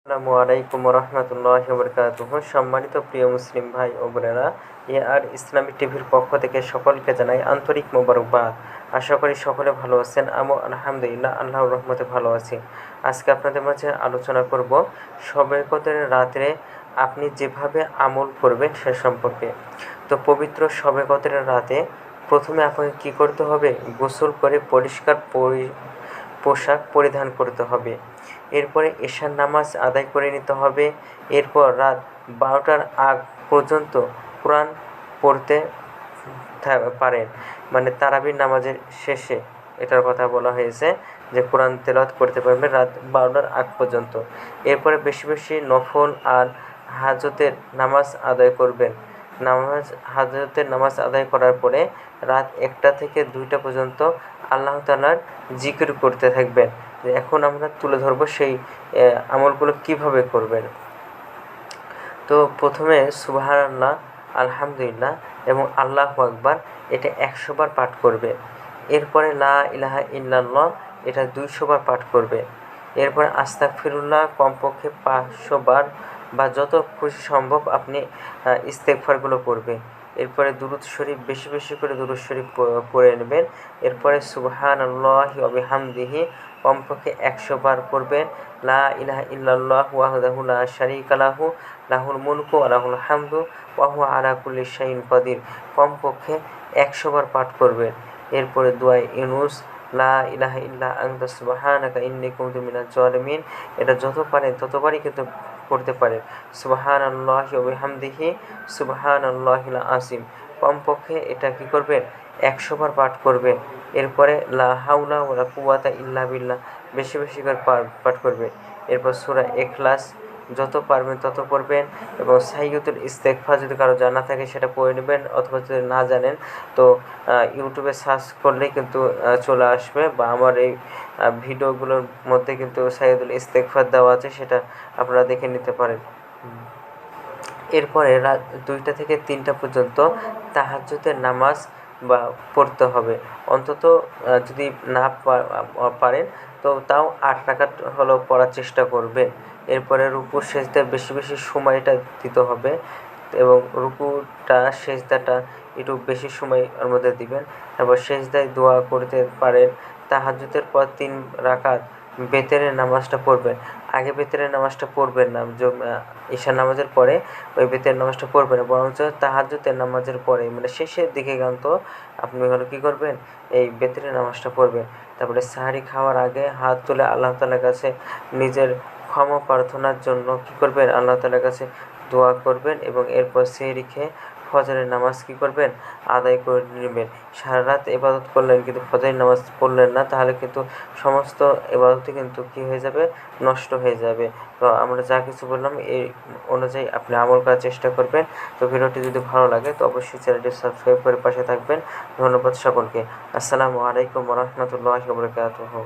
আসসালামু আলাইকুম রহমতুল্লাহি ওয়া বারাকাতুহু। সম্মানিত প্রিয় মুসলিম ভাই ও বোনেরা, আর ইসলামিক টিভির পক্ষ থেকে সকলকে জানাই আন্তরিক মোবারকবাদ। আশা করি সকলে ভালো আছেন। আমি আলহামদুলিল্লাহ আল্লাহর রহমতে ভালো আছি। আজকে আপনাদের মাঝে আলোচনা করব শবে কদরের রাত্রে আপনি যেভাবে আমল করবেন সে সম্পর্কে। তো পবিত্র শবে কদরের রাতে প্রথমে আপনাকে কী করতে হবে? গোসল করে পরিষ্কার পোশাক পরিধান করতে হবে। এরপরে এশার নামাজ আদায় করে নিতে হবে। এরপর রাত 12টার আগ পর্যন্ত কোরআন পড়তে পারেন, মানে তারাবির নামাজের শেষে এটার কথা বলা হয়েছে যে কোরআন তেলাওয়াত করতে পারবেন রাত 12টার আগ পর্যন্ত। এরপরে বেশি বেশি নফল আর হাজতের নামাজ আদায় করবেন। হাজতের নামাজ আদায় করার পরে রাত 1টা থেকে 2টা পর্যন্ত আল্লাহ তাআলার জিকির করতে থাকবেন। এখন আমরা তুলে ধরবো সেই আমলগুলো কিভাবে করবেন। তো প্রথমে সুবহানাল্লাহ, আলহামদুলিল্লাহ এবং আল্লাহু আকবার এটা 100 বার পাঠ করবে। এরপরে লা ইলাহা ইল্লাল্লাহ এটা 200 বার পাঠ করবে। এরপরে আস্তাগফিরুল্লাহ কমপক্ষে 500 বার বা যত খুশি সম্ভব আপনি ইস্তেগফারগুলো পড়বে। এরপরে দুরূদ শরীফ বেশি বেশি করে দুরূদ শরীফ পড়ে নেবেন। এরপরে সুবহানাল্লাহি ওয়া বিহামদিহি কমপক্ষে 100 বার পড়বেন। লা ইলাহা ইল্লাল্লাহু ওয়াহদাহু লা শারীকা লাহু লাহুল মুলকু ওয়া লাহুল হামদু ওয়া হুয়া আলা কুল্লি শাইইন কাদির কমপক্ষে 100 বার পাঠ করবেন। এরপরে দুআয়ে ইউনুস লা ইলাহা ইল্লা আনতা সুবহানাকা ইন্নী কুনতু মিনাজ জালিমিন এটা যত পারেন ততবারই কিন্তু পড়তে পারেন। সুবহানাল্লাহি ওয়া বিহামদিহি সুবহানাল্লাহিল আযীম কমপক্ষে এটা কী করবেন? 100 বার পাঠ করবেন। এরপরে লা হাওলা ওয়ালা কুওয়াতা ইল্লা বিল্লাহ বেশি বেশি করে পাঠ করবেন। এরপর সূরা ইখলাস যত পারবেন তত পড়বেন এবং সাইয়্যিদুল ইস্তেগফার যদি কারো জানা থাকে সেটা পড়ে নেবেন, অথবা যদি না জানেন তো ইউটিউবে সার্চ করলেই কিন্তু চলে আসবে, বা আমার এই ভিডিওগুলোর মধ্যে কিন্তু সাইয়্যিদুল ইস্তেগফার দেওয়া আছে, সেটা আপনারা দেখে নিতে পারেন। এরপরে রাত 2টা থেকে 3টা পর্যন্ত তাহাজ্জুদের নামাজ বা পড়তে হবে। অন্তত যদি না পারেন তো তাও 8 রাকাত হলেও পড়ার চেষ্টা করবেন। এরপরে রুকু সেজদায় বেশি বেশি সময়টা দিতে হবে এবং রুকুটা সেজদাটা একটু বেশি সময়ের মধ্যে দিবেন। তারপর সেজদায় দোয়া করতে পারেন। তাহাজ্জুদের পর 3 রাকাত বেতেরের নামাজটা পড়বেন। আগে বেতেরের নামাজটা পড়বেন না, ঈশার নামাজের পরে ওই বেতের নামাজটা পড়বেন না, বরঞ্চ তাহাজ্জুদের নামাজের পরে মানে শেষের দিকে কিন্তু আপনি হলো কী করবেন? এই বেতেরের নামাজটা পড়বেন। তারপরে সাহারি খাওয়ার আগে হাত তুলে আল্লাহ তাআলার কাছে নিজের ক্ষমা প্রার্থনার জন্য কী করবেন? আল্লাহ তাআলার কাছে দোয়া করবেন এবং এরপর সেহরি খেয়ে ফজরের নামাজ কী করবেন? আদায় করে নেবেন। সারা রাত ইবাদত করলেন কিন্তু ফজরের নামাজ পড়লেন না, তাহলে কিন্তু সমস্ত ইবাদতই কিন্তু কী হয়ে যাবে? নষ্ট হয়ে যাবে। তো আমরা যা কিছু বললাম এই অনুযায়ী আপনি আমল করার চেষ্টা করবেন। তো ভিডিওটি যদি ভালো লাগে তো অবশ্যই চ্যানেলটি সাবস্ক্রাইব করে পাশে থাকবেন। ধন্যবাদ সকলকে। আসসালামু আলাইকুম ওয়া রাহমাতুল্লাহি ওয়া বারাকাতুহু।